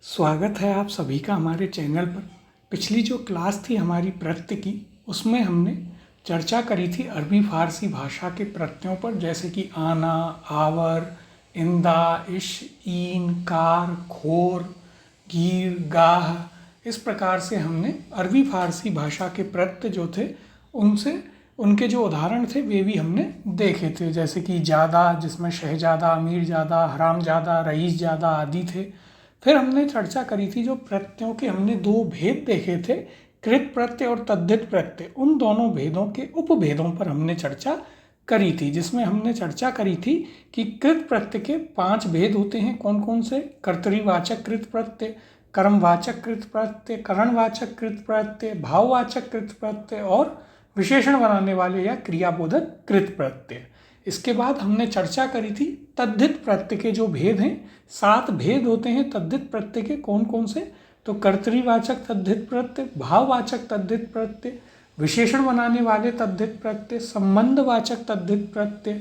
स्वागत है आप सभी का हमारे चैनल पर। पिछली जो क्लास थी हमारी प्रत्यय की, उसमें हमने चर्चा करी थी अरबी फारसी भाषा के प्रत्ययों पर, जैसे कि आना, आवर, इंदा, इश, ईन, कार, खोर, गीर, गाह। इस प्रकार से हमने अरबी फारसी भाषा के प्रत्यय जो थे उनसे उनके जो उदाहरण थे वे भी हमने देखे थे, जैसे कि ज़्यादा, जिसमें शहज़ादा, अमीरज़ादा, हरामज़ादा, रईसज़ादा आदि थे। फिर हमने चर्चा करी थी जो प्रत्ययों के हमने दो भेद देखे थे, कृत प्रत्यय और तद्धित प्रत्यय। उन दोनों भेदों के उपभेदों पर हमने चर्चा करी थी, जिसमें हमने चर्चा करी थी कि कृत प्रत्यय के 5 भेद होते हैं। कौन कौन से? कर्तरीवाचक कृत प्रत्यय, कर्मवाचक कृत प्रत्यय, करणवाचक कृत प्रत्यय, भाववाचक कृत प्रत्यय और विशेषण बनाने वाले या क्रियाबोधक कृत प्रत्यय। इसके बाद हमने चर्चा करी थी तद्धित प्रत्यय के जो भेद हैं। 7 भेद होते हैं तद्धित प्रत्यय के। कौन कौन से? तो कर्तरीवाचक तद्धित प्रत्यय, भाववाचक तद्धित प्रत्यय, विशेषण बनाने वाले तद्धित प्रत्यय, संबंधवाचक तद्धित प्रत्यय,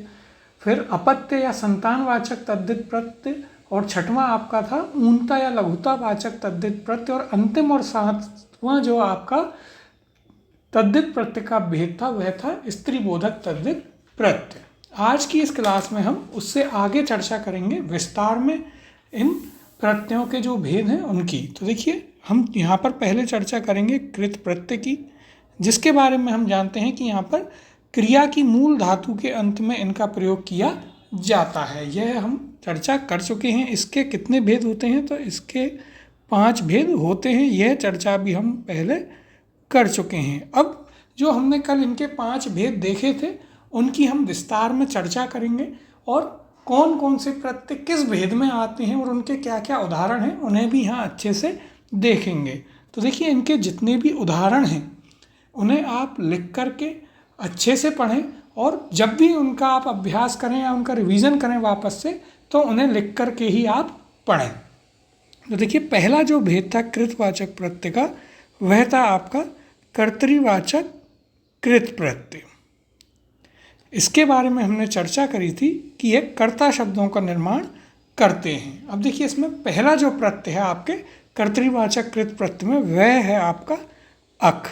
फिर अपत्य या संतानवाचक तद्धित प्रत्यय, और छठवां आपका था ऊनता या लघुता वाचक तद्धित प्रत्यय, और अंतिम और 7वां जो आपका तद्धित प्रत्यय का भेद था वह था स्त्रीबोधक तद्धित प्रत्यय। आज की इस क्लास में हम उससे आगे चर्चा करेंगे विस्तार में इन प्रत्ययों के जो भेद हैं उनकी। तो देखिए, हम यहाँ पर पहले चर्चा करेंगे कृत प्रत्यय की, जिसके बारे में हम जानते हैं कि यहाँ पर क्रिया की मूल धातु के अंत में इनका प्रयोग किया जाता है। यह हम चर्चा कर चुके हैं। इसके कितने भेद होते हैं? तो इसके 5 भेद होते हैं। यह चर्चा भी हम पहले कर चुके हैं। अब जो हमने कल इनके 5 भेद देखे थे उनकी हम विस्तार में चर्चा करेंगे, और कौन कौन से प्रत्यय किस भेद में आते हैं और उनके क्या क्या उदाहरण हैं उन्हें भी यहाँ अच्छे से देखेंगे। तो देखिए, इनके जितने भी उदाहरण हैं उन्हें आप लिख करके अच्छे से पढ़ें, और जब भी उनका आप अभ्यास करें या उनका रिवीजन करें वापस से, तो उन्हें लिख करके ही आप पढ़ें। तो देखिए, पहला जो भेद था कृतवाचक प्रत्यय का, वह था आपका कर्तरीवाचक कृत प्रत्यय। इसके बारे में हमने चर्चा करी थी कि ये कर्ता शब्दों का निर्माण करते हैं। अब देखिए, इसमें पहला जो प्रत्यय है आपके कर्तरीवाचक कृत प्रत्यय में, वह है आपका अक।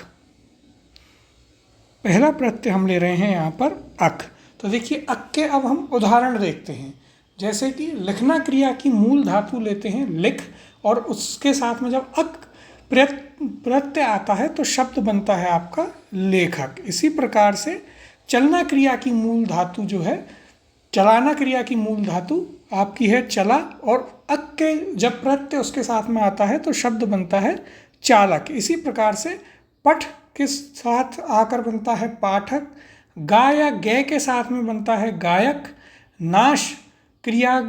पहला प्रत्यय हम ले रहे हैं यहाँ पर अक। तो देखिए, अक के अब हम उदाहरण देखते हैं। जैसे कि लिखना क्रिया की मूल धातु लेते हैं लिख, और उसके साथ में जब अक प्रत्यय आता है तो शब्द बनता है आपका लेखक। इसी प्रकार से चलना क्रिया की मूल धातु जो है, चलाना क्रिया की मूल धातु आपकी है चला, और अक के जब प्रत्यय उसके साथ में आता है तो शब्द बनता है चालक। इसी प्रकार से पठ के साथ आकर बनता है पाठक, गा या गे के साथ में बनता है गायक, नाश क्रिया,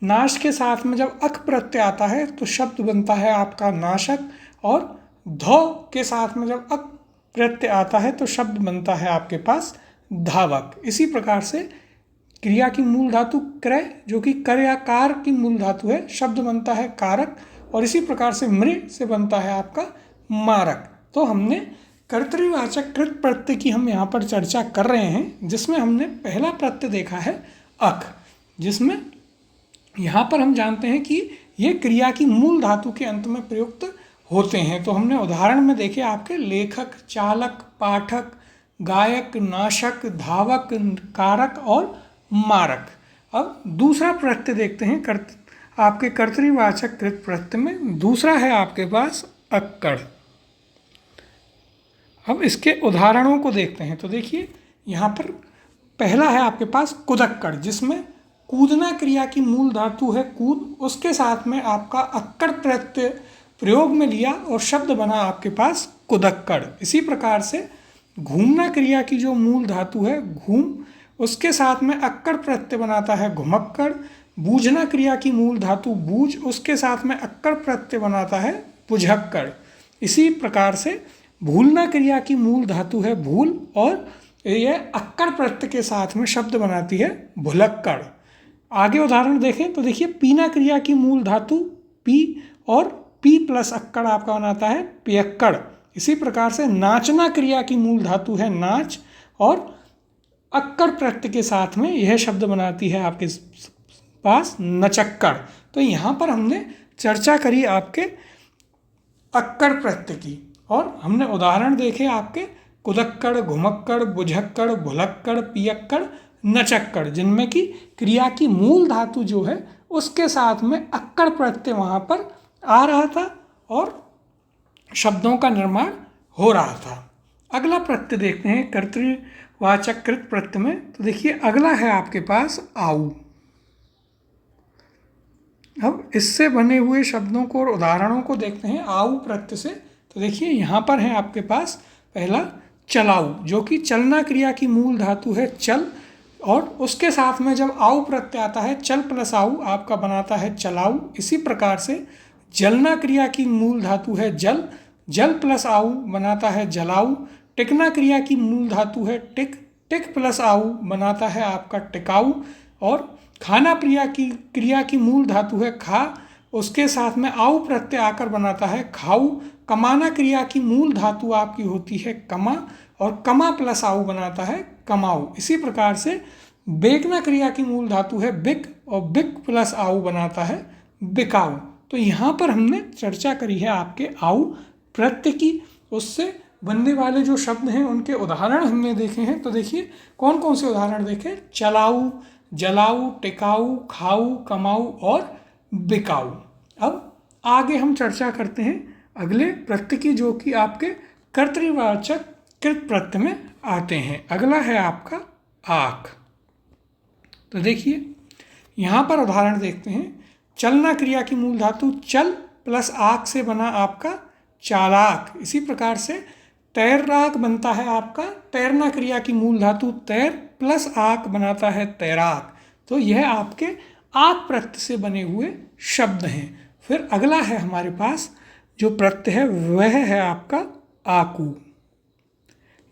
नाश के साथ में जब अक प्रत्यय आता है तो शब्द बनता है आपका नाशक, और धौ के साथ में जब अक प्रत्यय आता है तो शब्द बनता है आपके पास धावक। इसी प्रकार से क्रिया की मूल धातु क्रय, जो कि कर या कार की मूल धातु है, शब्द बनता है कारक, और इसी प्रकार से मृ से बनता है आपका मारक। तो हमने कर्तरीवाचक कृत प्रत्यय की हम यहाँ पर चर्चा कर रहे हैं, जिसमें हमने पहला प्रत्यय देखा है अक, जिसमें यहाँ पर हम जानते हैं कि ये क्रिया की मूल धातु के अंत में प्रयुक्त होते हैं। तो हमने उदाहरण में देखे आपके लेखक, चालक, पाठक, गायक, नाशक, धावक, कारक और मारक। अब दूसरा प्रत्यय देखते हैं आपके कर्तरीवाचक कृत प्रत्यय में। दूसरा है आपके पास अक्कड़। अब इसके उदाहरणों को देखते हैं। तो देखिए, यहाँ पर पहला है आपके पास कुदक्कड़, जिसमें कूदना क्रिया की मूल धातु है कूद, उसके साथ में आपका अक्कड़ प्रत्यय प्रयोग में लिया और शब्द बना आपके पास कुदक्कड़। इसी प्रकार से घूमना क्रिया की जो मूल धातु है घूम, उसके साथ में अक्कड़ प्रत्यय बनाता है घुमक्कड़। बूझना क्रिया की मूल धातु बूझ, उसके साथ में अक्कड़ प्रत्यय बनाता है बुझक्कड़। इसी प्रकार से भूलना क्रिया की मूल धातु है भूल, और यह अक्कड़ प्रत्यय के साथ में शब्द बनाती है भुलक्कड़। आगे उदाहरण देखें तो देखिए, पीना क्रिया की मूल धातु पी, और पी प्लस अक्कड़ आपका बनाता है पियक्कड़। इसी प्रकार से नाचना क्रिया की मूल धातु है नाच, और अक्कड़ प्रत्यय के साथ में यह शब्द बनाती है आपके पास नचक्कड़। तो यहाँ पर हमने चर्चा करी आपके अक्कड़ प्रत्यय की, और हमने उदाहरण देखे आपके कुदक्कड़, घुमक्कड़, बुझक्कड़, भुलक्कड़, पियक्कड़, नचक्कड़, जिनमें कि क्रिया की मूल धातु जो है उसके साथ में अक्कड़ प्रत्यय वहाँ पर आ रहा था और शब्दों का निर्माण हो रहा था। अगला प्रत्यय देखते हैं कर्तृवाचक कृत प्रत्यय में। तो देखिए अगला है आपके पास आऊ। अब इससे बने हुए शब्दों को और उदाहरणों को देखते हैं आऊ प्रत्यय से। तो देखिए यहाँ पर है आपके पास पहला चलाऊ, जो कि चलना क्रिया की मूल धातु है चल, और उसके साथ में जब आऊ प्रत्यय आता है चल प्लस आऊ आपका बनाता है चलाऊ। इसी प्रकार से जलना क्रिया की मूल धातु है जल, जल प्लस आऊ बनाता है जलाऊ। टिकना क्रिया की मूल धातु है टिक, टिक प्लस आऊ बनाता है आपका टिकाऊ। और खाना क्रिया की मूल धातु है खा, उसके साथ में आऊ प्रत्यय आकर बनाता है खाऊ। कमाना क्रिया की मूल धातु आपकी होती है कमा, और कमा प्लस आऊ बनाता है कमाऊ। इसी प्रकार से बेकना क्रिया की मूल धातु है बिक, और बिक प्लस आऊ बनाता है बिकाऊ। तो यहाँ पर हमने चर्चा करी है आपके आऊ प्रत्यय की, उससे बनने वाले जो शब्द हैं उनके उदाहरण हमने देखे हैं। तो देखिए कौन कौन से उदाहरण देखे, चलाऊ, जलाऊ, टिकाऊ, खाऊ, कमाऊ और बिकाऊ। अब आगे हम चर्चा करते हैं अगले प्रत्यय की, जो कि आपके कर्तृवाचक कृत प्रत्यय में आते हैं। अगला है आपका आख। तो देखिए यहाँ पर उदाहरण देखते हैं। चलना क्रिया की मूल धातु चल प्लस आख से बना आपका चालाक। इसी प्रकार से तैराक बनता है आपका तैरना क्रिया की मूल धातु तैर प्लस आक बनाता है तैराक। तो यह आपके आक प्रत्यय से बने हुए शब्द हैं। फिर अगला है हमारे पास जो प्रत्यय है वह है आपका आकू।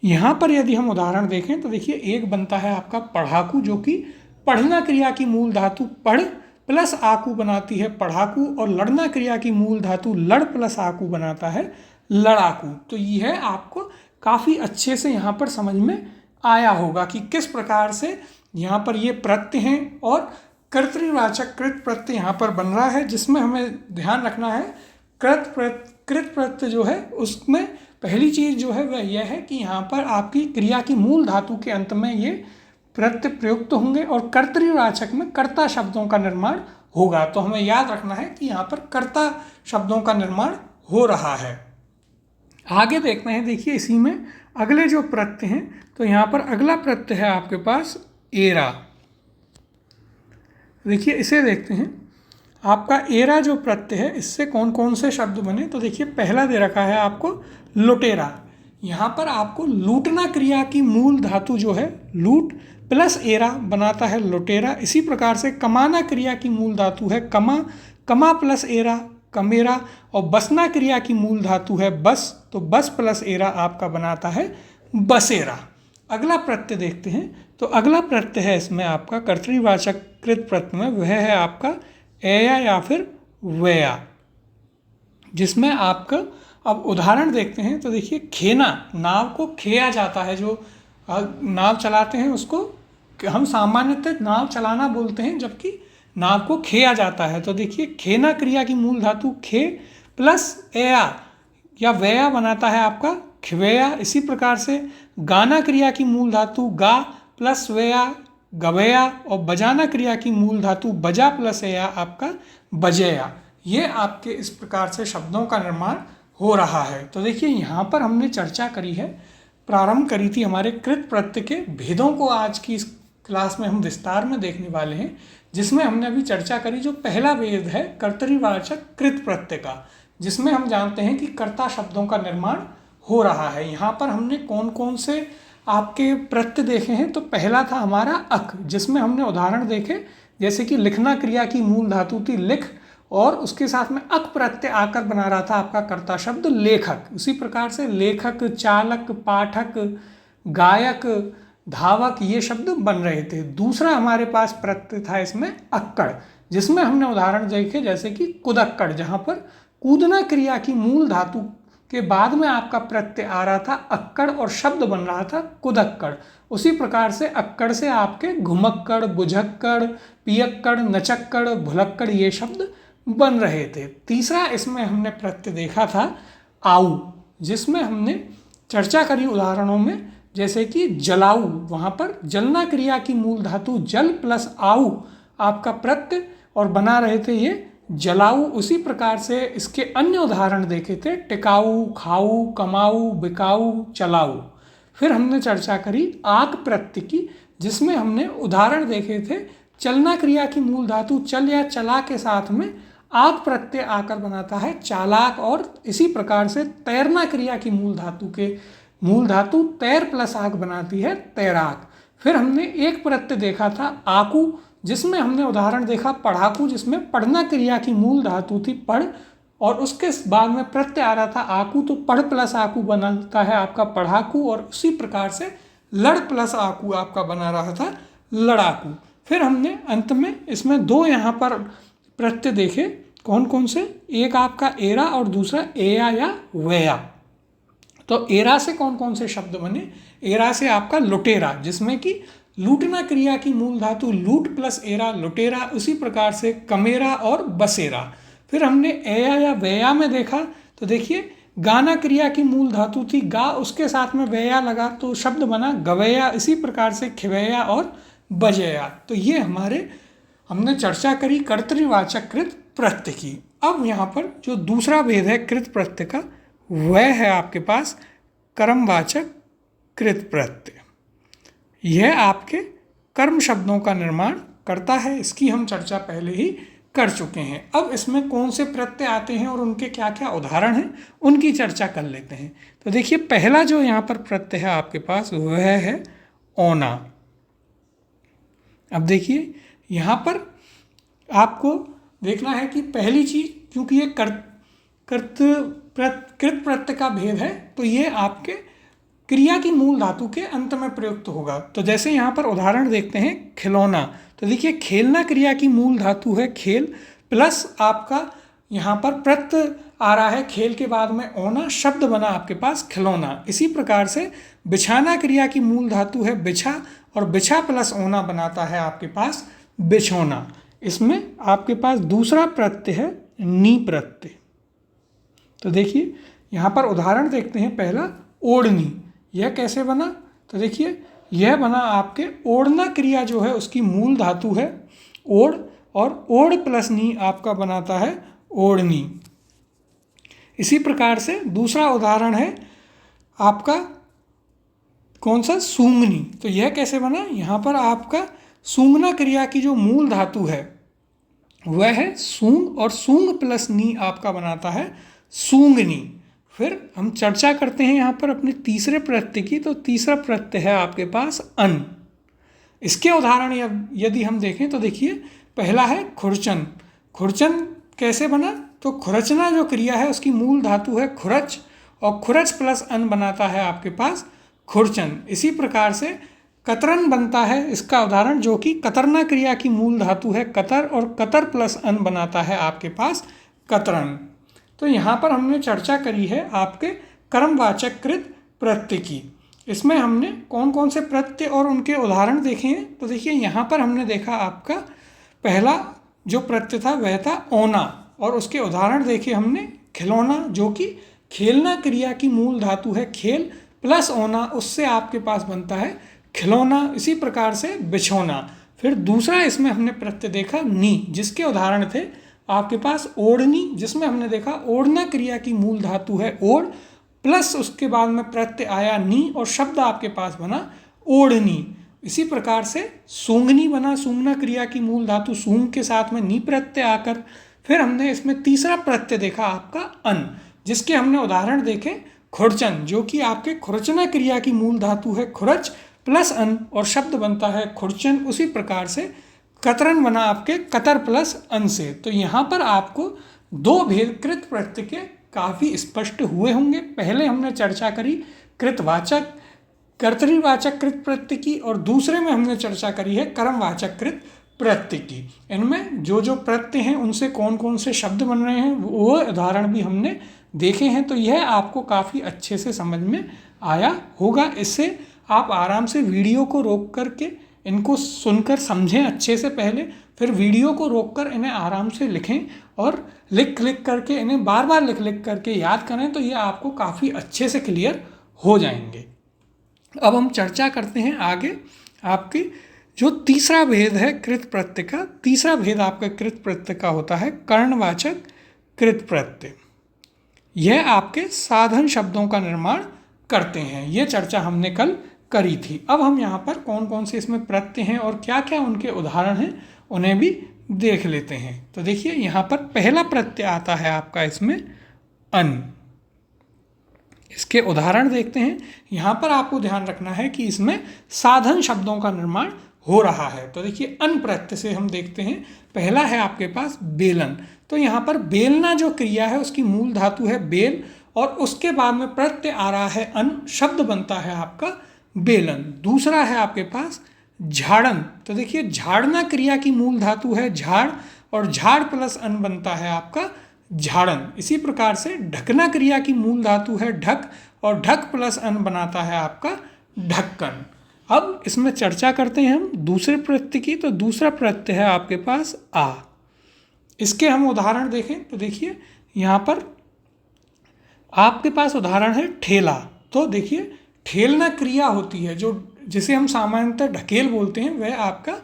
यहाँ पर यदि हम उदाहरण देखें तो देखिए एक बनता है आपका पढ़ाकू, जो कि पढ़ना क्रिया की मूल धातु पढ़ प्लस आकू बनाती है पढ़ाकू, और लड़ना क्रिया की मूल धातु लड़ प्लस आकू बनाता है लड़ाकू। तो यह आपको काफ़ी अच्छे से यहाँ पर समझ में आया होगा कि किस प्रकार से यहाँ पर ये प्रत्यय हैं, और कर्तृवाचक कृत प्रत्यय यहाँ पर बन रहा है, जिसमें हमें ध्यान रखना है कृत प्रत्यय जो है उसमें पहली चीज़ जो है वह यह है कि यहाँ पर आपकी क्रिया की मूल धातु के अंत में ये प्रत्यय प्रयुक्त होंगे, और कर्तृवाचक में कर्ता शब्दों का निर्माण होगा। तो हमें याद रखना है कि यहाँ पर कर्ता शब्दों का निर्माण हो रहा है। आगे देखते हैं, देखिए इसी में अगले जो प्रत्यय हैं, तो यहाँ पर अगला प्रत्यय है आपके पास एरा। देखिए इसे देखते हैं। आपका एरा जो प्रत्यय है इससे कौन कौन से शब्द बने। तो देखिए पहला दे रखा है आपको लुटेरा। यहाँ पर आपको लूटना क्रिया की मूल धातु जो है लूट प्लस एरा बनाता है लुटेरा। इसी प्रकार से कमाना क्रिया की मूल धातु है कमा, कमा प्लस एरा कमेरा, और बसना क्रिया की मूल धातु है बस, तो बस प्लस एरा आपका बनाता है बसेरा। अगला प्रत्यय देखते हैं। तो अगला प्रत्यय है इसमें आपका कर्तृवाचक कृत प्रत्यय में, वह है आपका एया या फिर वेया, जिसमें आपका अब उदाहरण देखते हैं। तो देखिए खेना, नाव को खेया जाता है, जो नाव चलाते हैं उसको हम सामान्यतः नाव चलाना बोलते हैं, जबकि नाव को खेया जाता है। तो देखिए खेना क्रिया की मूल धातु खे प्लस एया या वेया बनाता है आपका खवेया। इसी प्रकार से गाना क्रिया की मूल धातु गा प्लस वेया गवेया, और बजाना क्रिया की मूल धातु बजा प्लस एया आपका बजेया। ये आपके इस प्रकार से शब्दों का निर्माण हो रहा है। तो देखिए यहाँ पर हमने चर्चा करी है, प्रारंभ करी थी हमारे कृत प्रत्यय के भेदों को आज की इस क्लास में हम विस्तार में देखने वाले हैं, जिसमें हमने अभी चर्चा करी जो पहला भेद है कर्तृवाचक कृत प्रत्यय का, जिसमें हम जानते हैं कि कर्ता शब्दों का निर्माण हो रहा है। यहाँ पर हमने कौन कौन से आपके प्रत्यय देखे हैं। तो पहला था हमारा अक, जिसमें हमने उदाहरण देखे जैसे कि लिखना क्रिया की मूल धातु थी लिख, और उसके साथ में अक प्रत्यय आकर बना रहा था आपका कर्ता शब्द लेखक। उसी प्रकार से लेखक, चालक, पाठक, गायक, धावक ये शब्द बन रहे थे। दूसरा हमारे पास प्रत्यय था इसमें अक्कड़, जिसमें हमने उदाहरण देखे जैसे कि कुदक्कड़, जहाँ पर कूदना क्रिया की मूल धातु के बाद में आपका प्रत्यय आ रहा था अक्कड़ और शब्द बन रहा था कुदक्कड़। उसी प्रकार से अक्कड़ से आपके घुमक्कड़, बुझक्कड़, पियक्कड़, नचक्कड़, भुलक्कड़ ये शब्द बन रहे थे। तीसरा इसमें हमने प्रत्यय देखा था आऊ, जिसमें हमने चर्चा करी उदाहरणों में, जैसे कि जलाऊ, वहाँ पर जलना क्रिया की मूल धातु जल प्लस आऊ आपका प्रत्यय और बना रहे थे ये जलाऊ। उसी प्रकार से इसके अन्य उदाहरण देखे थे टिकाऊ, खाऊ, कमाऊ, बिकाऊ, चलाऊ। फिर हमने चर्चा करी आक प्रत्यय की, जिसमें हमने उदाहरण देखे थे चलना क्रिया की मूल धातु चल या चला के साथ में आक प्रत्यय आकर बनाता है चालाक, और इसी प्रकार से तैरना क्रिया की मूल धातु तैर प्लस आक बनाती है तैराक। फिर हमने एक प्रत्यय देखा था आकू, जिसमें हमने उदाहरण देखा पढ़ाकू, जिसमें पढ़ना क्रिया की मूल धातु थी पढ़, और उसके बाद में प्रत्यय आ रहा था आकू, तो पढ़ प्लस आकू बनता है आपका पढ़ाकू, और उसी प्रकार से लड़ प्लस आकू आपका बना रहा था लड़ाकू। फिर हमने अंत में इसमें दो यहाँ पर प्रत्यय देखे, कौन कौन से, एक आपका एरा और दूसरा एया या वेया। तो एरा से कौन कौन से शब्द बने, एरा से आपका लुटेरा, जिसमें कि लूटना क्रिया की मूल धातु लूट प्लस एरा लुटेरा, उसी प्रकार से कमेरा और बसेरा। फिर हमने एया या वेया में देखा, तो देखिए गाना क्रिया की मूल धातु थी गा, उसके साथ में वेया लगा तो शब्द बना गवैया, इसी प्रकार से खिवैया और बजैया। तो ये हमने चर्चा करी कर्तृवाचक कृत प्रत्यय की। अब यहाँ पर जो दूसरा भेद है कृत प्रत्यय का, वह है आपके पास कर्मवाचक कृत प्रत्यय। यह आपके कर्म शब्दों का निर्माण करता है, इसकी हम चर्चा पहले ही कर चुके हैं। अब इसमें कौन से प्रत्यय आते हैं और उनके क्या क्या उदाहरण हैं, उनकी चर्चा कर लेते हैं। तो देखिए पहला जो यहाँ पर प्रत्यय है आपके पास वह है ओना। अब देखिए यहाँ पर आपको देखना है कि पहली चीज, क्योंकि ये कृत प्रत्यय का भेद है, तो ये आपके क्रिया की मूल धातु के अंत में प्रयुक्त होगा। तो जैसे यहाँ पर उदाहरण देखते हैं खिलौना, तो देखिए खेलना क्रिया की मूल धातु है खेल, प्लस आपका यहाँ पर प्रत्यय आ रहा है खेल के बाद में ओना, शब्द बना आपके पास खिलौना। इसी प्रकार से बिछाना क्रिया की मूल धातु है बिछा, और बिछा प्लस ओना बनाता है आपके पास बिछौना। इसमें आपके पास दूसरा प्रत्यय है नी प्रत्यय। तो देखिए यहाँ पर उदाहरण देखते हैं, पहला ओढ़नी, यह कैसे बना, तो देखिए यह बना आपके ओढ़ना क्रिया जो है उसकी मूल धातु है ओढ़, और ओढ़ प्लस नी आपका बनाता है ओढ़नी। इसी प्रकार से दूसरा उदाहरण है आपका कौन सा, सूंघनी। तो यह कैसे बना, यहाँ पर आपका सूंघना क्रिया की जो मूल धातु है वह है सूंग, और सूंग प्लस नी आपका बनाता है सूंगनी। फिर हम चर्चा करते हैं यहाँ पर अपने तीसरे प्रत्यय की। तो तीसरा प्रत्यय है आपके पास अन। इसके उदाहरण यदि हम देखें तो देखिए पहला है खुरचन। खुरचन कैसे बना, तो खुरचना जो क्रिया है उसकी मूल धातु है खुरच, और खुरच प्लस अन बनाता है आपके पास खुरचन। इसी प्रकार से कतरन बनता है इसका उदाहरण, जो कि कतरना क्रिया की मूल धातु है कतर, और कतर प्लस अन बनाता है आपके पास कतरन। तो यहाँ पर हमने चर्चा करी है आपके कर्मवाचक कृत प्रत्यय की। इसमें हमने कौन कौन से प्रत्यय और उनके उदाहरण देखे हैं। तो देखिए यहाँ पर हमने देखा आपका पहला जो प्रत्यय था वह था ओना, और उसके उदाहरण देखे हमने खिलौना, जो कि खेलना क्रिया की मूल धातु है खेल, प्लस ओना, उससे आपके पास बनता है खिलौना। इसी प्रकार से बिछौना। फिर दूसरा इसमें हमने प्रत्यय देखा नी, जिसके उदाहरण थे आपके पास ओढ़नी, जिसमें हमने देखा ओढ़ना क्रिया की मूल धातु है ओढ़, प्लस उसके बाद में प्रत्यय आया नी, और शब्द आपके पास बना ओढ़नी। इसी प्रकार से सूंघनी बना, सूंघना क्रिया की मूल धातु सूंघ के साथ में नी प्रत्यय आकर। फिर हमने इसमें तीसरा प्रत्यय देखा आपका अन, जिसके हमने उदाहरण देखे खुरचन, जो कि आपके खुरचना क्रिया की मूल धातु है खुरच प्लस अन, और शब्द बनता है खुरचन। उसी प्रकार से कतरन बना आपके कतर प्लस अन से। तो यहाँ पर आपको दो भेद कृत प्रत्यय के काफ़ी स्पष्ट हुए होंगे। पहले हमने चर्चा करी कृतवाचक कर्तृवाचक कृत प्रत्यय की, और दूसरे में हमने चर्चा करी है कर्मवाचक कृत प्रत्यय की। इनमें जो जो प्रत्यय हैं उनसे कौन कौन से शब्द बन रहे हैं वो उदाहरण भी हमने देखे हैं। तो यह आपको काफ़ी अच्छे से समझ में आया होगा। इससे आप आराम से वीडियो को रोक करके इनको सुनकर समझें अच्छे से पहले, फिर वीडियो को रोककर इन्हें आराम से लिखें और लिख करके इन्हें बार बार लिख करके याद करें तो ये आपको काफ़ी अच्छे से क्लियर हो जाएंगे। अब हम चर्चा करते हैं आगे आपके जो तीसरा भेद है कृत प्रत्यय का। तीसरा भेद आपका कृत प्रत्यय का होता है कर्णवाचक कृत प्रत्यय। यह आपके साधन शब्दों का निर्माण करते हैं। ये चर्चा हमने कल करी थी। अब हम यहाँ पर कौन कौन से इसमें प्रत्यय हैं और क्या क्या उनके उदाहरण हैं उन्हें भी देख लेते हैं। तो देखिए यहाँ पर पहला प्रत्यय आता है आपका इसमें अन। इसके उदाहरण देखते हैं। यहाँ पर आपको ध्यान रखना है कि इसमें साधन शब्दों का निर्माण हो रहा है। तो देखिए अन प्रत्यय से हम देखते हैं। पहला है आपके पास बेलन। तो यहाँ पर बेलना जो क्रिया है उसकी मूल धातु है बेल और उसके बाद में प्रत्यय आ रहा है अन, शब्द बनता है आपका बेलन। दूसरा है आपके पास झाड़न। तो देखिए झाड़ना क्रिया की मूल धातु है झाड़ और झाड़ प्लस अन बनता है आपका झाड़न। इसी प्रकार से ढकना क्रिया की मूल धातु है ढक और ढक प्लस अन बनाता है आपका ढक्कन। अब इसमें चर्चा करते हैं हम दूसरे प्रत्यय की। तो दूसरा प्रत्यय है आपके पास आ। इसके हम उदाहरण देखें तो देखिए यहाँ पर आपके पास उदाहरण है ठेला। तो देखिए ठेलना क्रिया होती है जो जिसे हम सामान्यतः ढकेल बोलते हैं, वह आपका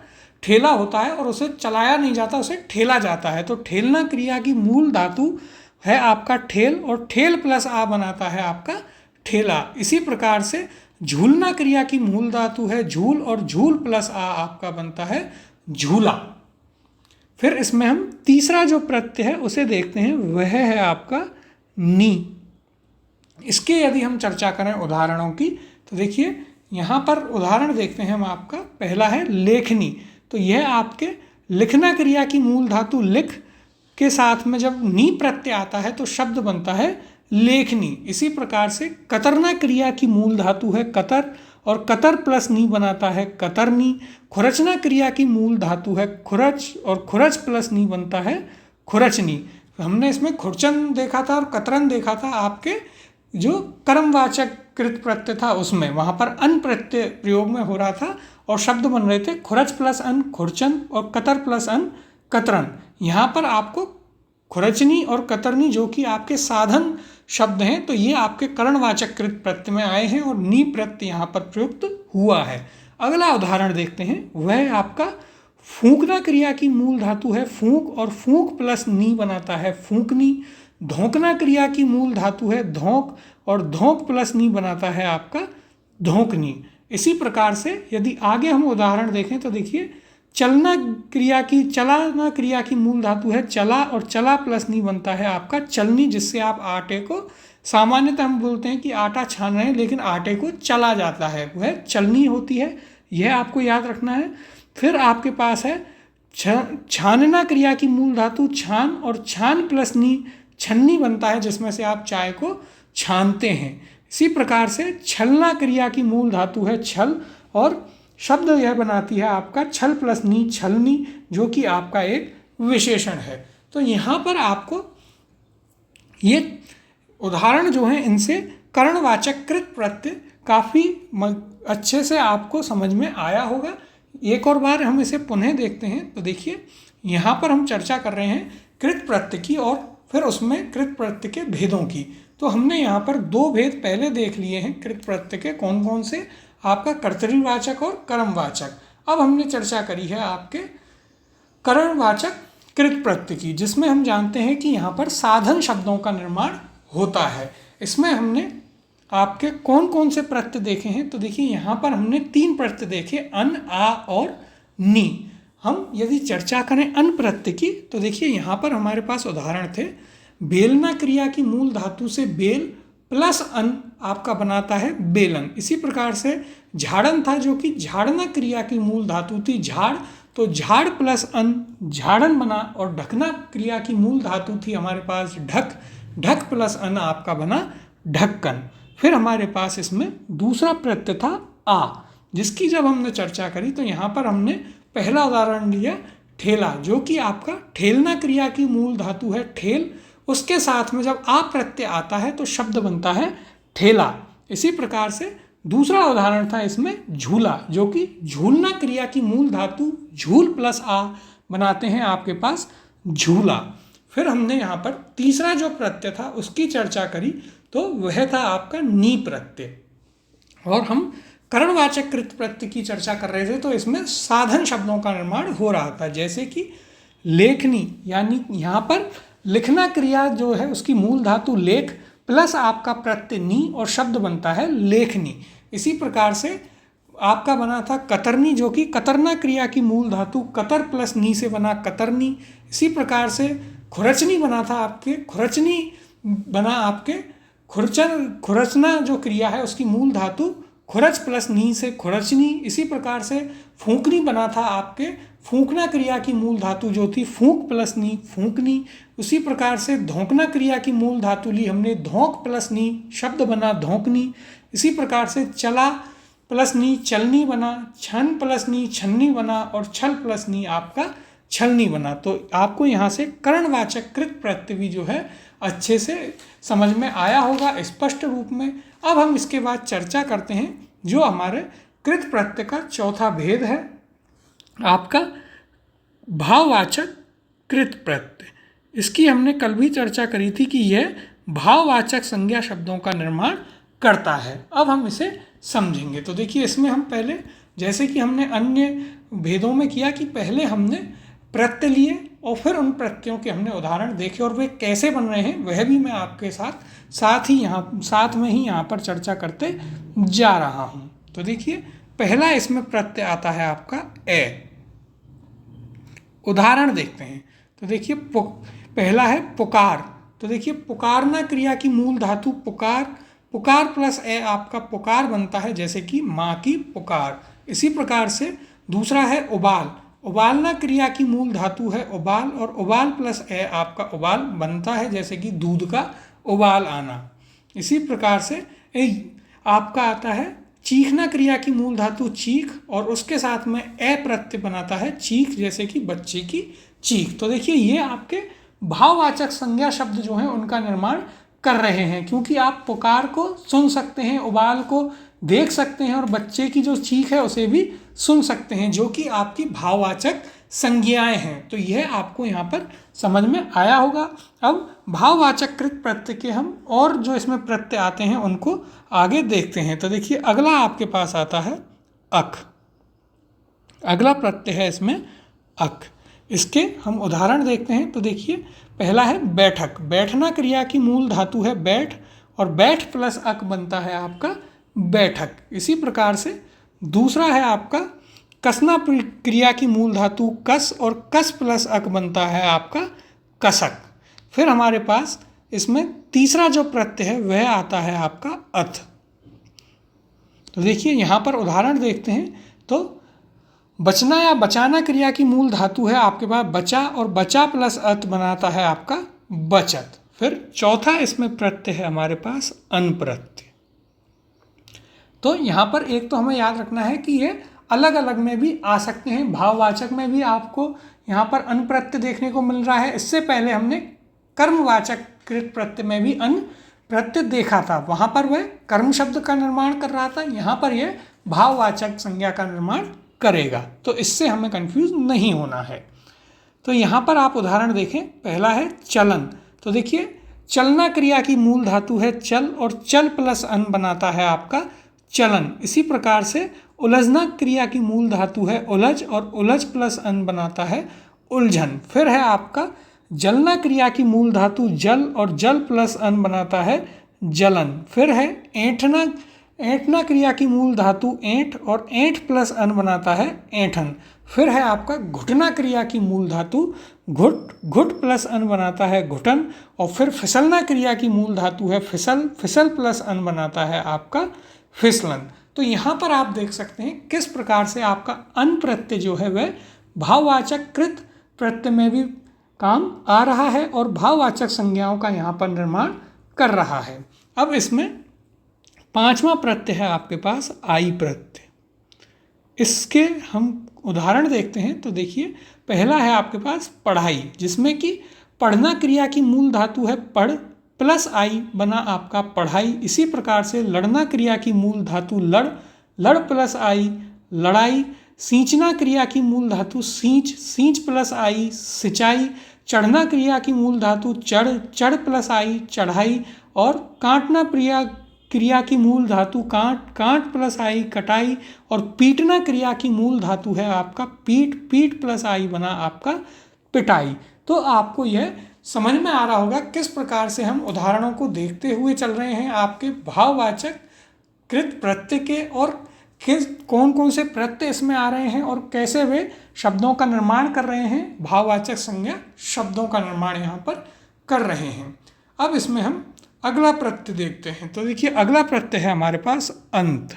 ठेला होता है और उसे चलाया नहीं जाता, उसे ठेला जाता है। तो ठेलना क्रिया की मूल धातु है आपका ठेल और ठेल प्लस आ बनाता है आपका ठेला। इसी प्रकार से झूलना क्रिया की मूल धातु है झूल और झूल प्लस आ आपका बनता है झूला। फिर इसमें हम तीसरा जो प्रत्यय है उसे देखते हैं, वह है आपका नी। इसके यदि हम चर्चा करें उदाहरणों की तो देखिए यहाँ पर उदाहरण देखते हैं हम आपका। पहला है लेखनी। तो यह आपके लिखना क्रिया की मूल धातु लिख के साथ में जब नी प्रत्यय आता है तो शब्द बनता है लेखनी। इसी प्रकार से कतरना क्रिया की मूल धातु है कतर और कतर प्लस नी बनाता है कतरनी। खुरचना क्रिया की मूल धातु है खुरच और खुरच प्लस नी बनता है खुरचनी। हमने इसमें खुरचन देखा था और कतरन देखा था आपके जो कर्मवाचक कृत प्रत्यय था उसमें, वहाँ पर अन प्रत्यय प्रयोग में हो रहा था और शब्द बन रहे थे खुरच प्लस अन खुरचन और कतर प्लस अन कतरन। यहाँ पर आपको खुरचनी और कतरनी जो कि आपके साधन शब्द हैं तो ये आपके कर्णवाचक कृत प्रत्यय में आए हैं और नी प्रत्यय यहाँ पर प्रयुक्त हुआ है। अगला उदाहरण देखते हैं, वह आपका फूंकना क्रिया की मूल धातु है फूंक और फूंक प्लस नी बनाता है फूंकनी। धोंकना क्रिया की मूल धातु है धोंक और धोंक प्लस नी बनाता है आपका धोंकनी। इसी प्रकार से यदि आगे हम उदाहरण देखें तो देखिए चलाना क्रिया की मूल धातु है चला और चला प्लस नी बनता है आपका चलनी, जिससे आप आटे को सामान्यतः हम बोलते हैं कि आटा छान रहे हैं लेकिन आटे को चला जाता है, वह चलनी होती है। यह आपको याद रखना है। फिर आपके पास है छानना क्रिया की मूल धातु छान और छान प्लस नी छन्नी बनता है, जिसमें से आप चाय को छानते हैं। इसी प्रकार से छलना क्रिया की मूल धातु है छल और शब्द यह बनाती है आपका छल प्लस नी छलनी, जो कि आपका एक विशेषण है। तो यहाँ पर आपको ये उदाहरण जो हैं इनसे कर्णवाचक कृत प्रत्यय काफ़ी अच्छे से आपको समझ में आया होगा। एक और बार हम इसे पुनः देखते हैं तो देखिए यहाँ पर हम चर्चा कर रहे हैं कृत प्रत्यय की और फिर उसमें कृत प्रत्यय के भेदों की। तो हमने यहाँ पर दो भेद पहले देख लिए हैं कृत प्रत्यय के, कौन कौन से, आपका कर्तरीवाचक और कर्मवाचक। अब हमने चर्चा करी है आपके कर्णवाचक कृत प्रत्यय की, जिसमें हम जानते हैं कि यहाँ पर साधन शब्दों का निर्माण होता है। इसमें हमने आपके कौन कौन से प्रत्यय देखे हैं तो देखिए यहाँ पर हमने 3 प्रत्यय देखे, अन, आ और नी। हम यदि चर्चा करें अन प्रत्यय की तो देखिए यहाँ पर हमारे पास उदाहरण थे। बेलना क्रिया की मूल धातु से बेल प्लस अन आपका बनाता है बेलन। इसी प्रकार से झाड़न था जो कि झाड़ना क्रिया की मूल धातु थी झाड़, तो झाड़ प्लस अन झाड़न बना। और ढकना क्रिया की मूल धातु थी हमारे पास ढक, ढक प्लस अन आपका बना ढक्कन। फिर हमारे पास इसमें दूसरा प्रत्यय था आ, जिसकी जब हमने चर्चा करी तो यहाँ पर हमने पहला उदाहरण लिया ठेला, जो कि आपका ठेलना क्रिया की मूल धातु है ठेल, उसके साथ में जब आ प्रत्यय आता है तो शब्द बनता है ठेला। इसी प्रकार से दूसरा उदाहरण था इसमें झूला, जो कि झूलना क्रिया की मूल धातु झूल प्लस आ बनाते हैं आपके पास झूला। फिर हमने यहाँ पर तीसरा जो प्रत्यय था उसकी चर्चा करी, तो वह था आपका नी प्रत्यय। और हम करणवाचक कृत प्रत्यय की चर्चा कर रहे थे, तो इसमें साधन शब्दों का निर्माण हो रहा था, जैसे कि लेखनी, यानी यहाँ पर लिखना क्रिया जो है उसकी मूल धातु लेख प्लस आपका प्रत्यय नी और शब्द बनता है लेखनी। इसी प्रकार से आपका बना था कतरनी, जो कि कतरना क्रिया की मूल धातु कतर प्लस नी से बना कतरनी। इसी प्रकार से खुरचनी बना था आपके खुरचनी बना आपके खुरचना जो क्रिया है उसकी मूल धातु खुरच प्लस नी से खुरचनी। इसी प्रकार से फूंकनी बना था आपके फूंकना क्रिया की मूल धातु जो थी फूंक प्लस नी फूंकनी। उसी प्रकार से धोंकना क्रिया की मूल धातु ली हमने धोंक प्लस नी, शब्द बना धोंकनी। इसी प्रकार से चला प्लस नी चलनी बना, छन प्लस नी छन्नी बना, और छल प्लस नी आपका छलनी बना। तो आपको यहाँ से करणवाचक कृत प्रत्यय भी जो है अच्छे से समझ में आया होगा स्पष्ट रूप में। अब हम इसके बाद चर्चा करते हैं जो हमारे कृत प्रत्यय का चौथा भेद है, आपका भाववाचक कृत प्रत्यय। इसकी हमने कल भी चर्चा करी थी कि यह भाववाचक संज्ञा शब्दों का निर्माण करता है। अब हम इसे समझेंगे। तो देखिए, इसमें हम पहले, जैसे कि हमने अन्य भेदों में किया, कि पहले हमने प्रत्यय लिए और फिर उन प्रत्ययों के हमने उदाहरण देखे और वे कैसे बन रहे हैं वह भी मैं आपके साथ में ही यहाँ पर चर्चा करते जा रहा हूँ। तो देखिए, पहला इसमें प्रत्यय आता है आपका ए। उदाहरण देखते हैं। तो देखिए, पहला है पुकार। तो देखिए, पुकारना क्रिया की मूल धातु पुकार, पुकार प्लस ए आपका पुकार बनता है, जैसे कि माँ की पुकार। इसी प्रकार से दूसरा है उबाल। उबालना क्रिया की मूल धातु है उबाल, और उबाल प्लस ए आपका उबाल बनता है, जैसे कि दूध का उबाल आना। इसी प्रकार से आपका आता है चीखना क्रिया की मूल धातु चीख, और उसके साथ में ए प्रत्यय बनाता है चीख, जैसे कि बच्चे की चीख। तो देखिए, ये आपके भाववाचक संज्ञा शब्द जो हैं उनका निर्माण कर रहे हैं, क्योंकि आप पुकार को सुन सकते हैं, उबाल को देख सकते हैं, और बच्चे की जो चीख है उसे भी सुन सकते हैं, जो कि आपकी भाववाचक संज्ञाएं हैं। तो यह आपको यहाँ पर समझ में आया होगा। अब भाववाचक कृत प्रत्यय के हम और जो इसमें प्रत्यय आते हैं उनको आगे देखते हैं। तो देखिए, अगला आपके पास आता है अक। अगला प्रत्यय है इसमें अक। इसके हम उदाहरण देखते हैं। तो देखिए, पहला है बैठक। बैठना क्रिया की मूल धातु है बैठ, और बैठ प्लस अक बनता है आपका बैठक। इसी प्रकार से दूसरा है आपका कसना क्रिया की मूल धातु कस, और कस प्लस अक बनता है आपका कसक। फिर हमारे पास इसमें तीसरा जो प्रत्यय है वह आता है आपका अथ। तो देखिए, यहाँ पर उदाहरण देखते हैं। तो बचना या बचाना क्रिया की मूल धातु है आपके पास बचा, और बचा प्लस अत बनाता है आपका बचत। फिर चौथा इसमें प्रत्यय है हमारे पास अन प्रत्यय। तो यहाँ पर एक तो हमें याद रखना है कि ये अलग अलग में भी आ सकते हैं। भाववाचक में भी आपको यहाँ पर अन प्रत्यय देखने को मिल रहा है। इससे पहले हमने कर्मवाचक कृत प्रत्यय में भी अन प्रत्यय देखा था, वहाँ पर वह कर्म शब्द का निर्माण कर रहा था, यहाँ पर यह भाववाचक संज्ञा का निर्माण करेगा। तो इससे हमें कंफ्यूज नहीं होना है। तो यहाँ पर आप उदाहरण देखें। पहला है चलन। तो देखिए, चलना क्रिया की मूल धातु है चल, और चल प्लस अन बनाता है आपका चलन। इसी प्रकार से उलझना क्रिया की मूल धातु है उलझ, और उलझ प्लस अन बनाता है उलझन। फिर है आपका जलना क्रिया की मूल धातु जल, और जल प्लस अन बनाता है जलन। फिर है ऐंठना। ऐंठना क्रिया की मूल धातु ऐंठ, और ऐंठ प्लस अन बनाता है ऐंठन। फिर है आपका घुटना क्रिया की मूल धातु घुट, घुट प्लस अन बनाता है घुटन। और फिर फिसलना क्रिया की मूल धातु है फिसल, फिसल प्लस अन बनाता है आपका फिसलन। तो यहाँ पर आप देख सकते हैं किस प्रकार से आपका अन प्रत्यय जो है वह भाववाचक कृत प्रत्यय में भी काम आ रहा है, और भाववाचक संज्ञाओं का यहाँ पर निर्माण कर रहा है। अब इसमें पांचवा प्रत्यय है आपके पास आई प्रत्यय। इसके हम उदाहरण देखते हैं। तो देखिए, पहला है आपके पास पढ़ाई, जिसमें कि पढ़ना क्रिया की मूल धातु है पढ़, प्लस आई बना आपका पढ़ाई। इसी प्रकार से लड़ना क्रिया की मूल धातु लड़, लड़ प्लस आई लड़ाई। सींचना क्रिया की मूल धातु सींच, सींच प्लस आई सिंचाई। चढ़ना क्रिया की मूल धातु चढ़, चढ़ प्लस आई चढ़ाई, और काटना क्रिया की मूल धातु काट, काट प्लस आई कटाई, और पीटना क्रिया की मूल धातु है आपका पीट, पीट प्लस आई बना आपका पिटाई। तो आपको यह समझ में आ रहा होगा किस प्रकार से हम उदाहरणों को देखते हुए चल रहे हैं आपके भाववाचक कृत प्रत्यय के, और किस कौन कौन से प्रत्यय इसमें आ रहे हैं और कैसे वे शब्दों का निर्माण कर रहे हैं, भाववाचक संज्ञा शब्दों का निर्माण यहाँ पर कर रहे हैं। अब इसमें हम अगला प्रत्यय देखते हैं। तो देखिए अगला प्रत्यय है हमारे पास अंत।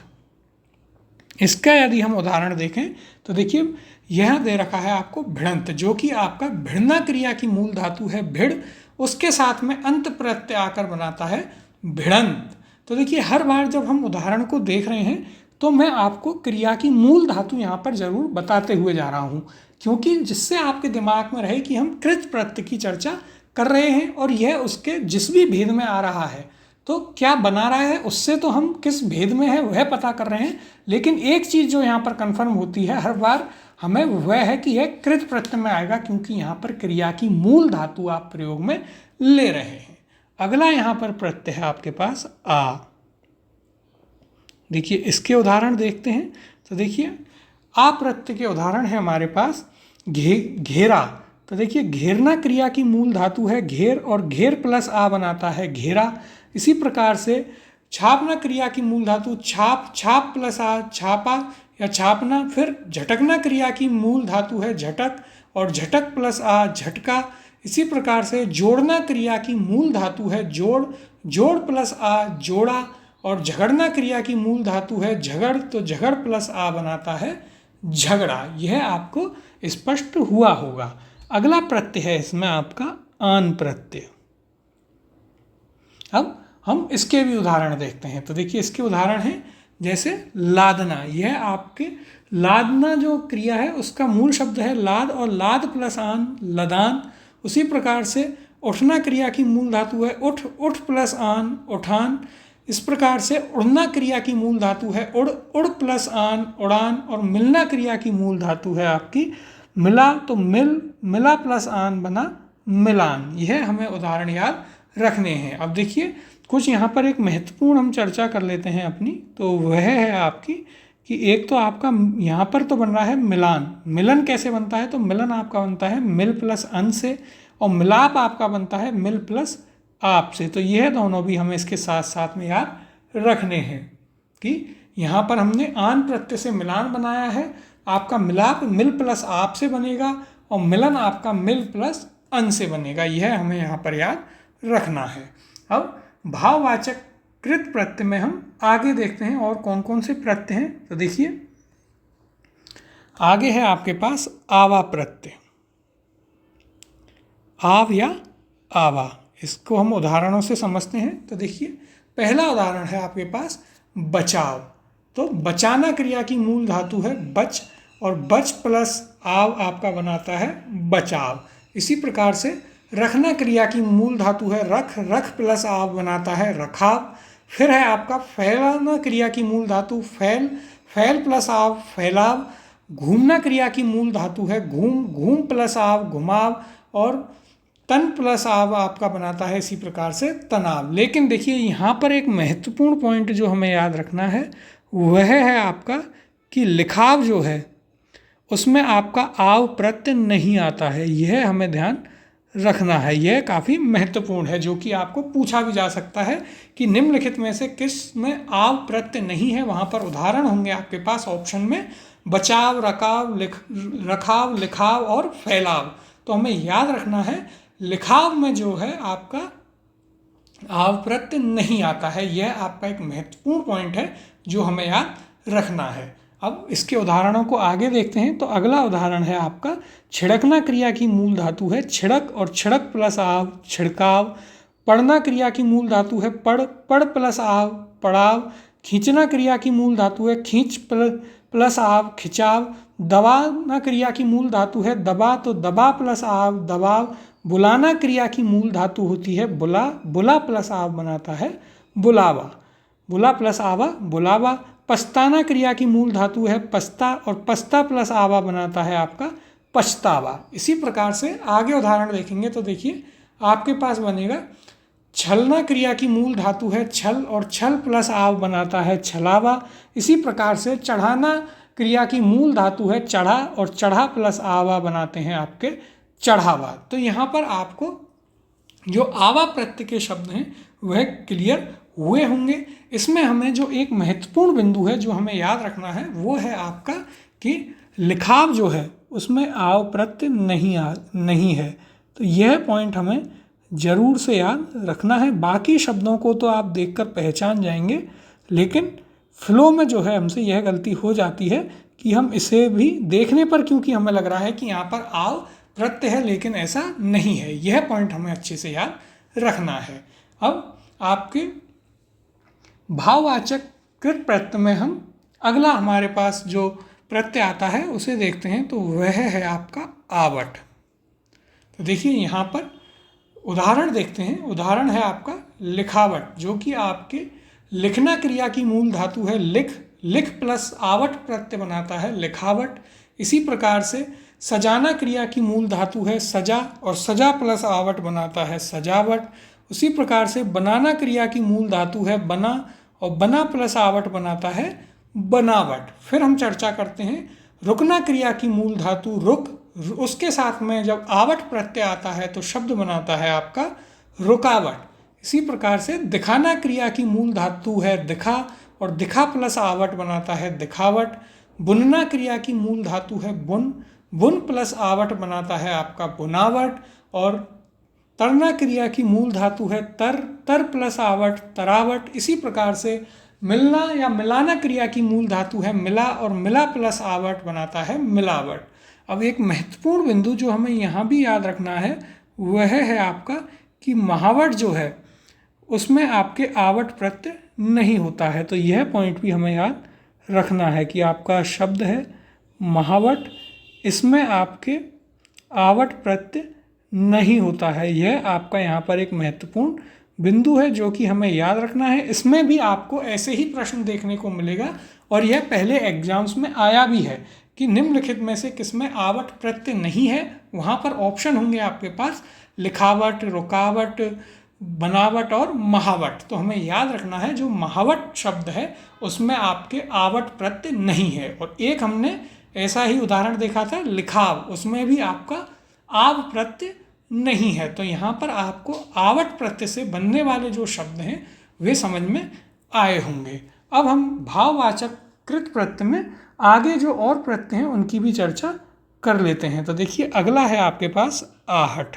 इसका यदि हम उदाहरण देखें तो देखिए यह दे रखा है आपको भिड़ंत, जो कि आपका भिड़ना क्रिया की मूल धातु है भिड़, उसके साथ में अंत प्रत्यय आकर बनाता है भिड़ंत। तो देखिए हर बार जब हम उदाहरण को देख रहे हैं तो मैं आपको क्रिया की मूल धातु यहाँ पर जरूर बताते हुए जा रहा हूँ, क्योंकि जिससे आपके दिमाग में रहे कि हम कृत प्रत्यय की चर्चा कर रहे हैं और यह उसके जिस भी भेद में आ रहा है तो क्या बना रहा है, उससे तो हम किस भेद में है वह पता कर रहे हैं। लेकिन एक चीज़ जो यहाँ पर कन्फर्म होती है हर बार हमें वह है कि यह कृत प्रत्यय में आएगा, क्योंकि यहाँ पर क्रिया की मूल धातु आप प्रयोग में ले रहे हैं। अगला यहाँ पर प्रत्यय है आपके पास आ। देखिए इसके उदाहरण देखते हैं। तो देखिए आ प्रत्यय के उदाहरण है हमारे पास घेरा। तो देखिए घेरना क्रिया की मूल धातु है घेर, और घेर प्लस आ बनाता है घेरा। इसी प्रकार से छापना क्रिया की मूल धातु छाप, छाप प्लस आ छापा या छापना। फिर झटकना क्रिया की मूल धातु है झटक, और झटक प्लस आ झटका। इसी प्रकार से जोड़ना क्रिया की मूल धातु है जोड़, जोड़ प्लस आ जोड़ा, और झगड़ना क्रिया की मूल धातु है झगड़, तो झगड़ प्लस आ बनाता है झगड़ा। यह आपको स्पष्ट हुआ होगा। अगला प्रत्यय है इसमें आपका आन प्रत्यय। अब हम इसके भी उदाहरण देखते हैं। तो देखिए इसके उदाहरण हैं जैसे लादना। यह आपके लादना जो क्रिया है उसका मूल शब्द है लाद, और लाद प्लस आन लदान। उसी प्रकार से उठना क्रिया की मूल धातु है उठ, उठ प्लस आन उठान। इस प्रकार से उड़ना क्रिया की मूल धातु है उड़, उड़ प्लस आन उड़ान। और मिलना क्रिया की मूल धातु है आपकी मिला, तो मिल, मिला प्लस आन बना मिलान। यह हमें उदाहरण याद रखने हैं। अब देखिए कुछ यहाँ पर एक महत्वपूर्ण हम चर्चा कर लेते हैं अपनी, तो वह है आपकी कि एक तो आपका यहाँ पर तो बन रहा है मिलान। मिलन कैसे बनता है, तो मिलन आपका बनता है मिल प्लस अन से, और मिलाप आपका बनता है मिल प्लस आप से। तो यह दोनों भी हमें इसके साथ साथ में याद रखने हैं कि यहाँ पर हमने आन प्रत्यय से मिलान बनाया है, आपका मिलाप मिल प्लस आप से बनेगा, और मिलन आपका मिल प्लस अन से बनेगा। यह हमें यहाँ पर याद रखना है। अब भाववाचक कृत प्रत्यय में हम आगे देखते हैं और कौन कौन से प्रत्यय हैं। तो देखिए आगे है आपके पास आवा प्रत्यय। आव या आवा, इसको हम उदाहरणों से समझते हैं। तो देखिए पहला उदाहरण है आपके पास बचाव। तो बचाना क्रिया की मूल धातु है बच, और बच प्लस आव आपका बनाता है बचाव। इसी प्रकार से रखना क्रिया की मूल धातु है रख, रख प्लस आव बनाता है रखाव। फिर है आपका फैलाना क्रिया की मूल धातु फैल, फैल प्लस आव फैलाव। घूमना क्रिया की मूल धातु है घूम, घूम प्लस आव घुमाव। और तन प्लस आव आपका बनाता है इसी प्रकार से तनाव। लेकिन देखिए यहाँ पर एक महत्वपूर्ण पॉइंट जो हमें याद रखना है वह है आपका कि लिखाव जो है उसमें आपका आव प्रत्यय नहीं आता है। यह हमें ध्यान रखना है, यह काफ़ी महत्वपूर्ण है, जो कि आपको पूछा भी जा सकता है कि निम्नलिखित में से किस में आव प्रत्यय नहीं है। वहाँ पर उदाहरण होंगे आपके पास ऑप्शन में बचाव, रकाव, रखाव, लिखाव और फैलाव। तो हमें याद रखना है लिखाव में जो है आपका आव प्रत्यय नहीं आता है। यह आपका एक महत्वपूर्ण पॉइंट है जो हमें याद रखना है। अब इसके उदाहरणों को आगे देखते हैं। तो अगला उदाहरण है आपका छिड़कना क्रिया की मूल धातु है छिड़क, और छिड़क प्लस आव छिड़काव। पढ़ना क्रिया की मूल धातु है पढ़, पढ़ प्लस आव पढ़ाव। खींचना क्रिया की मूल धातु है खींच प्लस आव खिंचाव। दबाना क्रिया की मूल धातु है दबा, तो दबा प्लस आव दबाव। बुलाना क्रिया की मूल धातु होती है बुला, बुला प्लस आव बनाता है बुलावा, बुला प्लस आवा बुलावा। पछताना क्रिया की मूल धातु है पछता, और पछता प्लस आवा बनाता है आपका पछतावा। इसी प्रकार से आगे उदाहरण देखेंगे तो देखिए आपके पास बनेगा छलना क्रिया की मूल धातु है छल और छल प्लस आव बनाता है छलावा। इसी प्रकार से चढ़ाना क्रिया की मूल धातु है चढ़ा और चढ़ा प्लस आवा बनाते हैं आपके चढ़ावा। तो यहाँ पर आपको जो आवा प्रत्यय के शब्द हैं वह क्लियर हुए होंगे। इसमें हमें जो एक महत्वपूर्ण बिंदु है जो हमें याद रखना है वो है आपका कि लिखाव जो है उसमें आव प्रत्यय नहीं है। तो यह पॉइंट हमें ज़रूर से याद रखना है। बाकी शब्दों को तो आप देखकर पहचान जाएंगे, लेकिन फ्लो में जो है हमसे यह गलती हो जाती है कि हम इसे भी देखने पर, क्योंकि हमें लग रहा है कि यहाँ पर आव प्रत्यय है लेकिन ऐसा नहीं है। यह पॉइंट हमें अच्छे से याद रखना है। अब आपके भाववाचक कृत प्रत्यय में हम अगला हमारे पास जो प्रत्यय आता है उसे देखते हैं, तो वह है आपका आवट। तो देखिए यहाँ पर उदाहरण देखते हैं। उदाहरण है आपका लिखावट, जो कि आपके लिखना क्रिया की मूल धातु है लिख प्लस आवट प्रत्यय बनाता है लिखावट। इसी प्रकार से सजाना क्रिया की मूल धातु है सजा और सजा प्लस आवट बनाता है सजावट। उसी प्रकार से बनाना क्रिया की मूल धातु है बना और बना प्लस आवट बनाता है बनावट। फिर हम चर्चा करते हैं रुकना क्रिया की मूल धातु रुक, उसके साथ में जब आवट प्रत्यय आता है तो शब्द बनाता है आपका रुकावट। इसी प्रकार से दिखाना क्रिया की मूल धातु है दिखा और दिखा प्लस आवट बनाता है दिखावट। बुनना क्रिया की मूल धातु है बुन प्लस आवट बनाता है आपका बुनावट। और तरना क्रिया की मूल धातु है तर प्लस आवट तरावट। इसी प्रकार से मिलना या मिलाना क्रिया की मूल धातु है मिला और मिला प्लस आवट बनाता है मिलावट। अब एक महत्वपूर्ण बिंदु जो हमें यहाँ भी याद रखना है वह है आपका कि महावट जो है उसमें आपके आवट प्रत्यय नहीं होता है। तो यह पॉइंट भी हमें याद रखना है कि आपका शब्द है महावट, इसमें आपके आवट प्रत्यय नहीं होता है। यह आपका यहाँ पर एक महत्वपूर्ण बिंदु है जो कि हमें याद रखना है। इसमें भी आपको ऐसे ही प्रश्न देखने को मिलेगा और यह पहले एग्जाम्स में आया भी है कि निम्नलिखित में से किसमें आवट प्रत्यय नहीं है। वहाँ पर ऑप्शन होंगे आपके पास लिखावट, रुकावट, बनावट और महावट। तो हमें याद रखना है जो महावट शब्द है उसमें आपके आवट प्रत्यय नहीं है। और एक हमने ऐसा ही उदाहरण देखा था लिखाव, उसमें भी आपका आव प्रत्यय नहीं है। तो यहाँ पर आपको आवट प्रत्यय से बनने वाले जो शब्द हैं वे समझ में आए होंगे। अब हम भाववाचक कृत प्रत्यय में आगे जो और प्रत्यय हैं उनकी भी चर्चा कर लेते हैं। तो देखिए अगला है आपके पास आहट।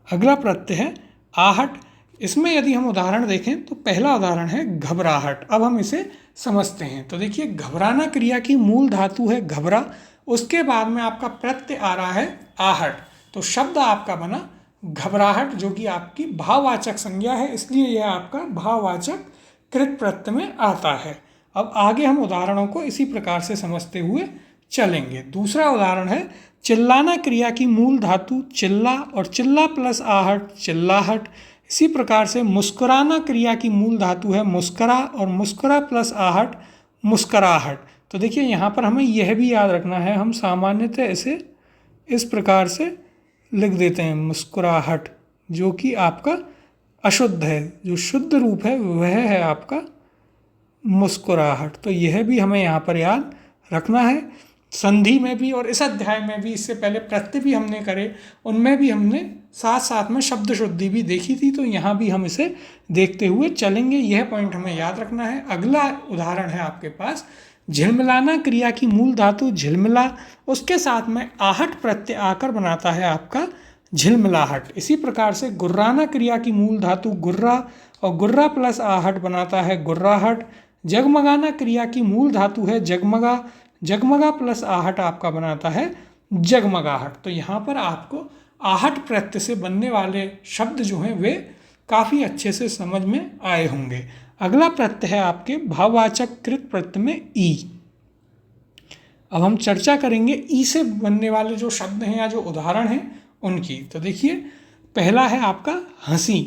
अगला प्रत्यय है आहट। इसमें यदि हम उदाहरण देखें तो पहला उदाहरण है घबराहट। अब हम इसे समझते हैं। तो देखिए घबराना क्रिया की मूल धातु है घबरा, उसके बाद में आपका प्रत्यय आ रहा है आहट, तो शब्द आपका बना घबराहट जो कि आपकी भाववाचक संज्ञा है, इसलिए यह आपका भाववाचक कृत प्रत्यय में आता है। अब आगे हम उदाहरणों को इसी प्रकार से समझते हुए चलेंगे। दूसरा उदाहरण है चिल्लाना क्रिया की मूल धातु चिल्ला और चिल्ला प्लस आहट चिल्लाहट। इसी प्रकार से मुस्कुराना क्रिया की मूल धातु है मुस्करा और मुस्कुरा प्लस आहट मुस्कराहट। तो देखिए यहाँ पर हमें यह भी याद रखना है, हम सामान्यतः इसे इस प्रकार से लिख देते हैं मुस्कुराहट, जो कि आपका अशुद्ध है, जो शुद्ध रूप है वह है आपका मुस्कुराहट। तो यह भी हमें यहाँ पर याद रखना है। संधि में भी और इस अध्याय में भी, इससे पहले प्रत्यय भी हमने करे, उनमें भी हमने साथ साथ में शब्द शुद्धि भी देखी थी, तो यहाँ भी हम इसे देखते हुए चलेंगे। यह पॉइंट हमें याद रखना है। अगला उदाहरण है आपके पास झिलमिलाना क्रिया की मूल धातु झिलमिला, उसके साथ में आहट प्रत्यय आकर बनाता है आपका झिलमिलाहट। इसी प्रकार से गुर्राना क्रिया की मूल धातु गुर्रा और गुर्रा प्लस आहट बनाता है गुर्राहट। जगमगाना क्रिया की मूल धातु है जगमगा, जगमगा प्लस आहट आपका बनाता है जगमगाहट। तो यहाँ पर आपको आहट प्रत्यय से बनने वाले शब्द जो हैं वे काफ़ी अच्छे से समझ में आए होंगे। अगला प्रत्यय है आपके भाववाचक कृत प्रत्यय में ई। अब हम चर्चा करेंगे ई से बनने वाले जो शब्द हैं या जो उदाहरण हैं उनकी। तो देखिए पहला है आपका हंसी।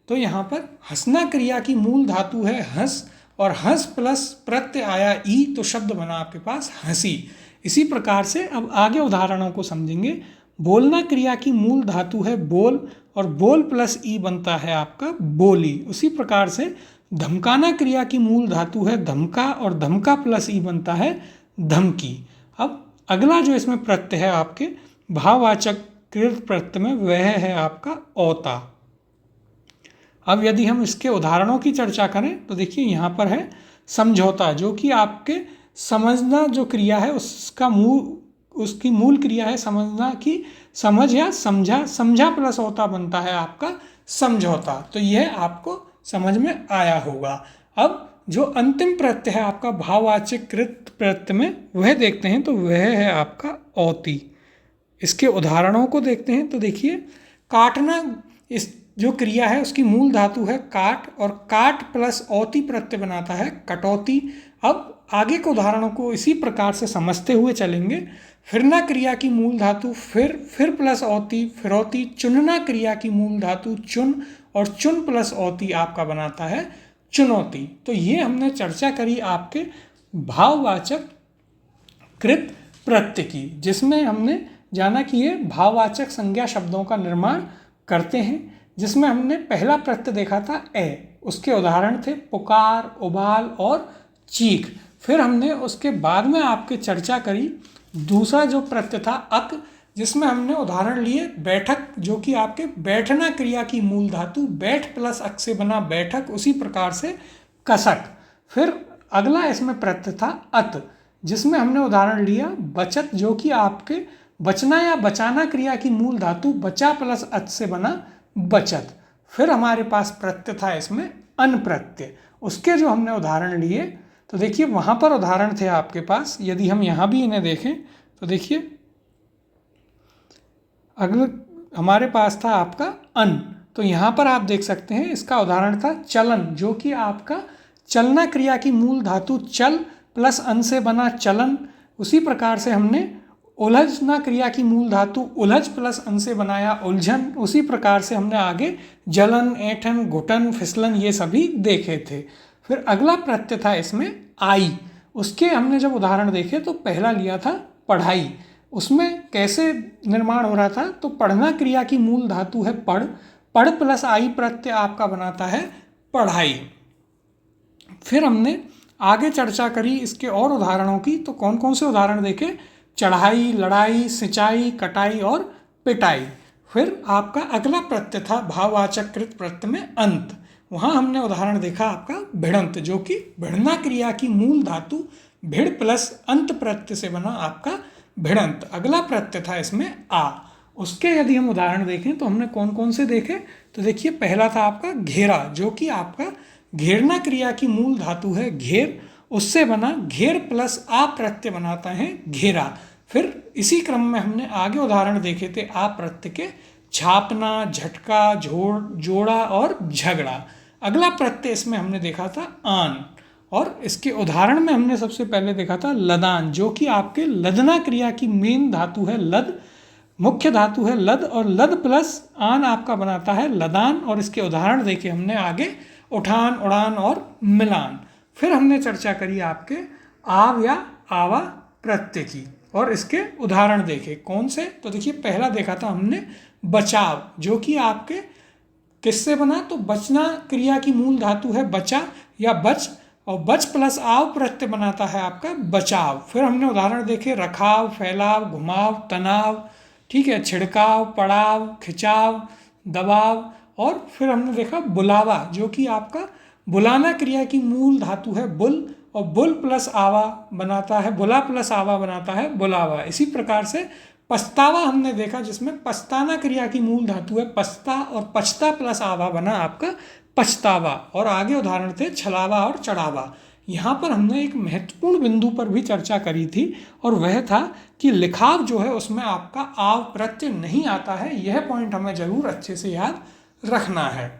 तो यहाँ पर हंसना क्रिया की मूल धातु है हंस और हंस प्लस प्रत्यय आया ई, तो शब्द बना आपके पास हंसी। इसी प्रकार से अब आगे उदाहरणों को समझेंगे। बोलना क्रिया की मूल धातु है बोल, और बोल प्लस ई बनता है आपका बोली। उसी प्रकार से धमकाना क्रिया की मूल धातु है धमका, और धमका प्लस ई बनता है धमकी। अब अगला जो इसमें प्रत्यय है आपके भाववाचक कृत प्रत्यय में, वह है आपका औता। अब यदि हम इसके उदाहरणों की चर्चा करें तो देखिए यहाँ पर है समझौता, जो कि आपके समझना जो क्रिया है उसकी मूल क्रिया है समझना की समझ या समझा, समझा प्लस औता बनता है आपका समझौता। तो यह आपको समझ में आया होगा। अब जो अंतिम प्रत्यय है आपका भाववाचक कृत प्रत्यय में, वह देखते हैं तो वह है आपका औती। इसके उदाहरणों को देखते हैं तो देखिए काटना, इस जो क्रिया है उसकी मूल धातु है काट, और काट प्लस औती प्रत्यय बनाता है कटौती। अब आगे के उदाहरणों को इसी प्रकार से समझते हुए चलेंगे। फिरना क्रिया की मूल धातु फिर प्लस औती फिरौती। चुनना क्रिया की मूल धातु चुन, और चुन प्लस औती आपका बनाता है चुनौती। तो ये हमने चर्चा करी आपके भाववाचक कृत प्रत्यय की, जिसमें हमने जाना कि ये भाववाचक संज्ञा शब्दों का निर्माण करते हैं। जिसमें हमने पहला प्रत्यय देखा था ए, उसके उदाहरण थे पुकार, उबाल और चीख। फिर हमने उसके बाद में आपके चर्चा करी दूसरा जो प्रत्यय था अक, जिसमें हमने उदाहरण लिए बैठक, जो कि आपके बैठना क्रिया की मूल धातु बैठ प्लस अक से बना बैठक। उसी प्रकार से कसक। फिर अगला इसमें प्रत्यय था अत, जिसमें हमने उदाहरण लिया बचत, जो कि आपके बचना या बचाना क्रिया की मूल धातु बचा प्लस अत से बना बचत। फिर हमारे पास प्रत्यय था इसमें अन प्रत्यय, उसके जो हमने उदाहरण लिए तो देखिए वहाँ पर उदाहरण थे आपके पास। यदि हम यहाँ भी इन्हें देखें तो देखिए अगले हमारे पास था आपका अन, तो यहाँ पर आप देख सकते हैं इसका उदाहरण था चलन, जो कि आपका चलना क्रिया की मूल धातु चल प्लस अन से बना चलन। उसी प्रकार से हमने उलझना क्रिया की मूल धातु उलझ प्लस अन से बनाया उलझन। उसी प्रकार से हमने आगे जलन, ऐंठन, घुटन, फिसलन ये सभी देखे थे। फिर अगला प्रत्यय था इसमें आई, उसके हमने जब उदाहरण देखे तो पहला लिया था पढ़ाई। उसमें कैसे निर्माण हो रहा था, तो पढ़ना क्रिया की मूल धातु है पढ़, पढ़ प्लस आई प्रत्यय आपका बनाता है पढ़ाई। फिर हमने आगे चर्चा करी इसके और उदाहरणों की, तो कौन कौन से उदाहरण देखे, चढ़ाई, लड़ाई, सिंचाई, कटाई और पिटाई। फिर आपका अगला प्रत्यय था भाववाचक कृत प्रत्यय में अंत, वहाँ हमने उदाहरण देखा आपका भिड़ंत, जो कि भिड़ना क्रिया की मूल धातु भिड़ प्लस अंत प्रत्यय से बना आपका भिड़ंत। अगला प्रत्यय था इसमें आ, उसके यदि हम उदाहरण देखें तो हमने कौन कौन से देखे, तो देखिए पहला था आपका घेरा, जो कि आपका घेरना क्रिया की मूल धातु है घेर, उससे बना घेर प्लस आ प्रत्यय बनाता है घेरा। फिर इसी क्रम में हमने आगे उदाहरण देखे थे आ प्रत्यय के छापना, झटका, जोड़ा और झगड़ा। अगला प्रत्यय इसमें हमने देखा था आन, और इसके उदाहरण में हमने सबसे पहले देखा था लदान, जो कि आपके लदना क्रिया की मेन धातु है लद, मुख्य धातु है लद, और लद प्लस आन आपका बनाता है लदान। और इसके उदाहरण देखे हमने आगे उठान, उड़ान और मिलान। फिर हमने चर्चा करी आपके आव या आवा प्रत्यय की, और इसके उदाहरण देखे कौन से, तो देखिए पहला देखा था हमने बचाव, जो कि आपके किससे बना, तो बचना क्रिया की मूल धातु है बचा या बच, और बच प्लस आव प्रत्यय बनाता है आपका बचाव। फिर हमने उदाहरण देखे रखाव, फैलाव, घुमाव, तनाव, ठीक है, छिड़काव, पड़ाव, खिंचाव, दबाव। और फिर हमने देखा बुलावा, जो कि आपका बुलाना क्रिया की मूल धातु है बुल, और बुल प्लस आवा बनाता है, बुला प्लस आवा बनाता है बुलावा। इसी प्रकार से पछतावा हमने देखा, जिसमें पछताना क्रिया की मूल धातु है पछता, और पछता प्लस आवा बना आपका पछतावा। और आगे उदाहरण थे छलावा और चढ़ावा। यहाँ पर हमने एक महत्वपूर्ण बिंदु पर भी चर्चा करी थी, और वह था कि लिखाव जो है उसमें आपका आव प्रत्यय नहीं आता है। यह पॉइंट हमें जरूर अच्छे से याद रखना है।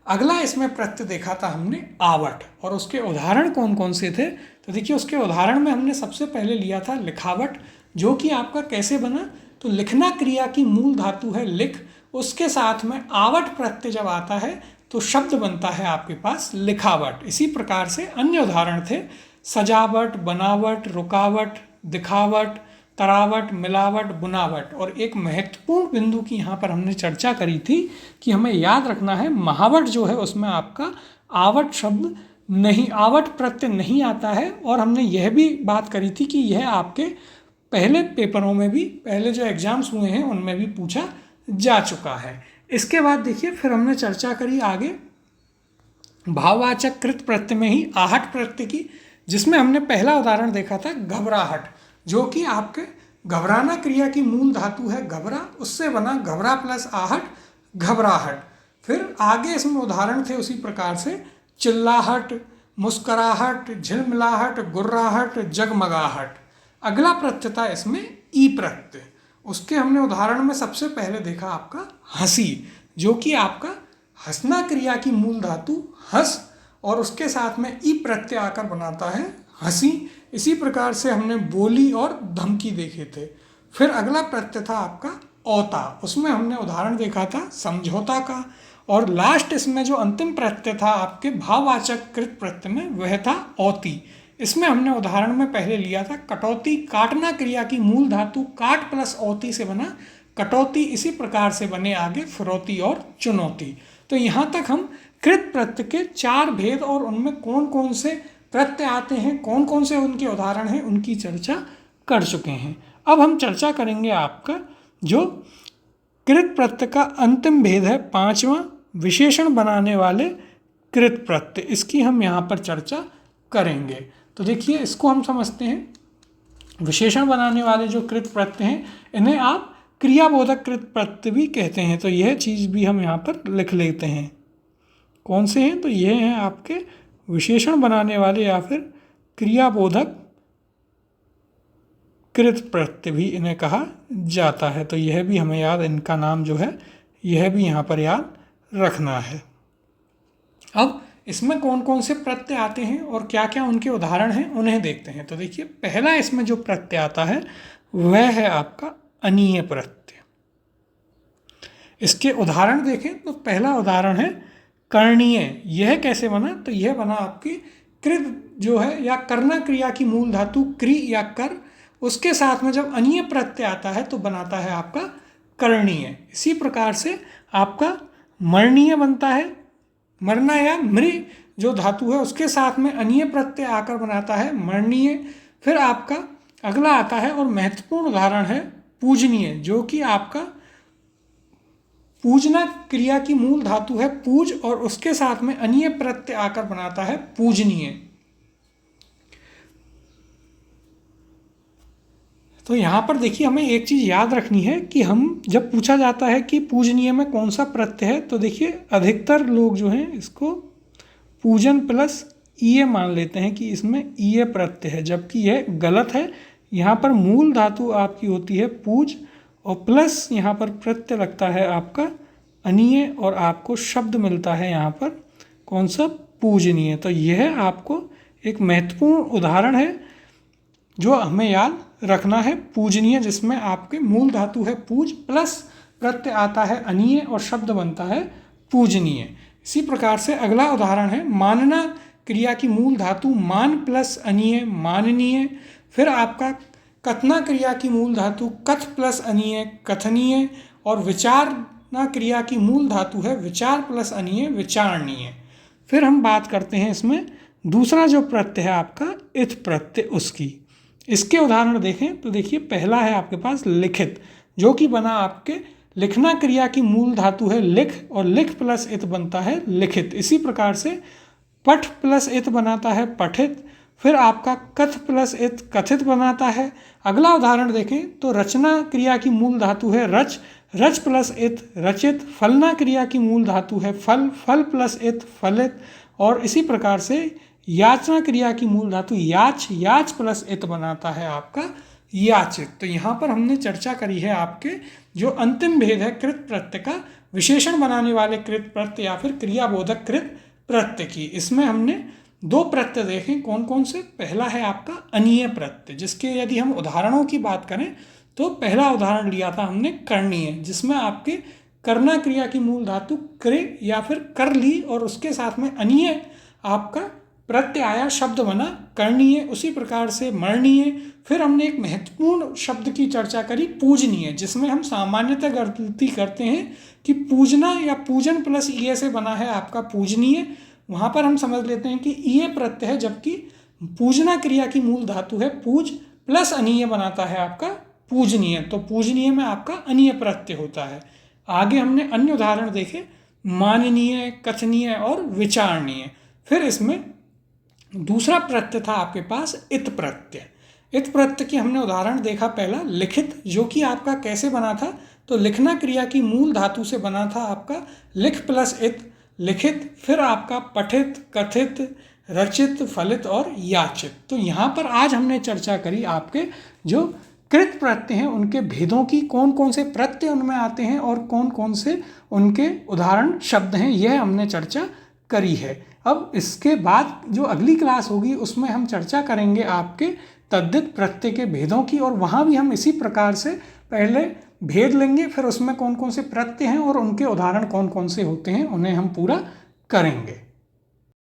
अगला इसमें प्रत्यय देखा था हमने आवट, और उसके उदाहरण कौन कौन से थे, तो देखिए उसके उदाहरण में हमने सबसे पहले लिया था लिखावट, जो कि आपका कैसे बना, तो लिखना क्रिया की मूल धातु है लिख, उसके साथ में आवट प्रत्यय जब आता है तो शब्द बनता है आपके पास लिखावट। इसी प्रकार से अन्य उदाहरण थे सजावट, बनावट, रुकावट, दिखावट, तरावट, मिलावट, बुनावट। और एक महत्वपूर्ण बिंदु की यहाँ पर हमने चर्चा करी थी कि हमें याद रखना है महावट जो है उसमें आपका आवट शब्द नहीं, आवट प्रत्यय नहीं आता है। और हमने यह भी बात करी थी कि यह आपके पहले पेपरों में भी, पहले जो एग्जाम्स हुए हैं उनमें भी पूछा जा चुका है। इसके बाद देखिए फिर हमने चर्चा करी आगे भाववाचक कृत प्रत्यय में ही आहट प्रत्यय की, जिसमें हमने पहला उदाहरण देखा था घबराहट, जो कि आपके घबराना क्रिया की मूल धातु है घबरा, उससे बना घबरा प्लस आहट घबराहट। फिर आगे इसमें उदाहरण थे उसी प्रकार से चिल्लाहट, मुस्कराहट, झिलमिलाहट, गुर्राहट, जगमगाहट। अगला प्रत्यय था इसमें ई प्रत्यय, उसके हमने उदाहरण में सबसे पहले देखा आपका हंसी, जो कि आपका हंसना क्रिया की मूल धातु हंस और उसके साथ में ई प्रत्यय आकर बनाता है हंसी। इसी प्रकार से हमने बोली और धमकी देखे थे। फिर अगला प्रत्यय था आपका औता, उसमें हमने उदाहरण देखा था समझौता का। और लास्ट इसमें जो अंतिम प्रत्यय था आपके भाववाचक कृत प्रत्यय में वह था औती। इसमें हमने उदाहरण में पहले लिया था कटौती, काटना क्रिया की मूल धातु काट प्लस औती से बना कटौती। इसी प्रकार से बने आगे फिरौती और चुनौती। तो यहाँ तक हम कृत प्रत्यय के 4 भेद और उनमें कौन कौन से प्रत्यय आते हैं, कौन कौन से उनके उदाहरण हैं, उनकी चर्चा कर चुके हैं। अब हम चर्चा करेंगे आपका जो कृत प्रत्यय का अंतिम भेद है 5वां, विशेषण बनाने वाले कृत प्रत्यय, इसकी हम यहाँ पर चर्चा करेंगे। तो देखिए इसको हम समझते हैं, विशेषण बनाने वाले जो कृत प्रत्यय हैं इन्हें आप क्रियाबोधक कृत प्रत्यय भी कहते हैं। तो यह चीज़ भी हम यहाँ पर लिख लेते हैं। कौन से हैं? तो ये हैं आपके विशेषण बनाने वाले या फिर क्रियाबोधक कृत प्रत्यय भी इन्हें कहा जाता है। तो यह भी हमें याद, इनका नाम जो है यह भी यहाँ पर याद रखना है। अब इसमें कौन कौन से प्रत्यय आते हैं और क्या क्या उनके उदाहरण हैं उन्हें देखते हैं। तो देखिए पहला इसमें जो प्रत्यय आता है वह है आपका अनीय प्रत्यय। इसके उदाहरण देखें तो पहला उदाहरण है कर्णीय। यह कैसे बना? तो यह बना आपकी कृत जो है या करना क्रिया की मूल धातु क्रि या कर, उसके साथ में जब अनीय प्रत्यय आता है तो बनाता है आपका कर्णीय। इसी प्रकार से आपका मरणीय बनता है, मरना या मृ जो धातु है उसके साथ में अनीय प्रत्यय आकर बनाता है मरणीय। फिर आपका अगला आता है और महत्वपूर्ण उदाहरण है पूजनीय, जो कि आपका पूजना क्रिया की मूल धातु है पूज और उसके साथ में अनीय प्रत्यय आकर बनाता है पूजनीय। तो यहाँ पर देखिए हमें एक चीज़ याद रखनी है कि हम जब पूछा जाता है कि पूजनीय में कौन सा प्रत्यय है, तो देखिए अधिकतर लोग जो हैं इसको पूजन प्लस ईय मान लेते हैं कि इसमें ईय प्रत्यय है, जबकि यह गलत है। यहाँ पर मूल धातु आपकी होती है पूज और प्लस यहाँ पर प्रत्यय लगता है आपका अनीय और आपको शब्द मिलता है यहाँ पर कौन सा? पूजनीय। तो यह आपको एक महत्वपूर्ण उदाहरण है जो हमें याद रखना है, पूजनीय, जिसमें आपके मूल धातु है पूज प्लस प्रत्यय आता है अनीय और शब्द बनता है पूजनीय। इसी प्रकार से अगला उदाहरण है मानना क्रिया की मूल धातु मान प्लस अनीय माननीय। फिर आपका कथना क्रिया की मूल धातु कथ प्लस अनीय कथनीय और विचारना क्रिया की मूल धातु है विचार प्लस अनीय विचारणीय। फिर हम बात करते हैं इसमें दूसरा जो प्रत्यय है आपका इथ प्रत्यय, उसकी इसके उदाहरण देखें तो देखिए पहला है आपके पास लिखित, जो कि बना आपके लिखना क्रिया की मूल धातु है लिख और लिख प्लस इत बनता है लिखित। इसी प्रकार से पठ प्लस इत बनाता है पठित। फिर आपका कथ प्लस इत कथित बनाता है। अगला उदाहरण देखें तो रचना क्रिया की मूल धातु है रच, रच प्लस इत रचित। फलना क्रिया की मूल धातु है फल, फल प्लस इत फलित। और इसी प्रकार से याचना क्रिया की मूल धातु याच, याच प्लस इत बनाता है आपका याचित। तो यहाँ पर हमने चर्चा करी है आपके जो अंतिम भेद है कृत प्रत्यय का, विशेषण बनाने वाले कृत प्रत्यय या फिर क्रियाबोधक कृत प्रत्यय की। इसमें हमने 2 प्रत्यय देखें, कौन कौन से? पहला है आपका अनीय प्रत्यय, जिसके यदि हम उदाहरणों की बात करें तो पहला उदाहरण लिया था हमने कर्णीय, जिसमें आपके करना क्रिया की मूल धातु कृ या फिर कर ली और उसके साथ में अनीय आपका प्रत्यय आया, शब्द बना करणीय, उसी प्रकार से मरणीय। फिर हमने एक महत्वपूर्ण शब्द की चर्चा करी, पूजनीय, जिसमें हम सामान्यतः गलती करते हैं कि पूजना या पूजन प्लस ईय से बना है आपका पूजनीय। वहाँ पर हम समझ लेते हैं कि ईय प्रत्यय है, जबकि पूजना क्रिया की मूल धातु है पूज, प्लस अनीय बनाता है आपका पूजनीय। तो पूजनीय में आपका अनीय प्रत्यय होता है। आगे हमने अन्य उदाहरण देखे, माननीय, कथनीय और विचारणीय। फिर इसमें दूसरा प्रत्यय था आपके पास इत प्रत्यय। इत प्रत्यय की हमने उदाहरण देखा पहला, लिखित, जो कि आपका कैसे बना था, तो लिखना क्रिया की मूल धातु से बना था आपका लिख प्लस इत, लिखित। फिर आपका पठित, कथित, रचित, फलित और याचित। तो यहाँ पर आज हमने चर्चा करी आपके जो कृत प्रत्यय हैं उनके भेदों की, कौन कौन से प्रत्यय उनमें आते हैं और कौन कौन से उनके उदाहरण शब्द हैं, यह हमने चर्चा करी है। अब इसके बाद जो अगली क्लास होगी उसमें हम चर्चा करेंगे आपके तद्धित प्रत्यय के भेदों की, और वहाँ भी हम इसी प्रकार से पहले भेद लेंगे, फिर उसमें कौन कौन से प्रत्यय हैं और उनके उदाहरण कौन कौन से होते हैं उन्हें हम पूरा करेंगे।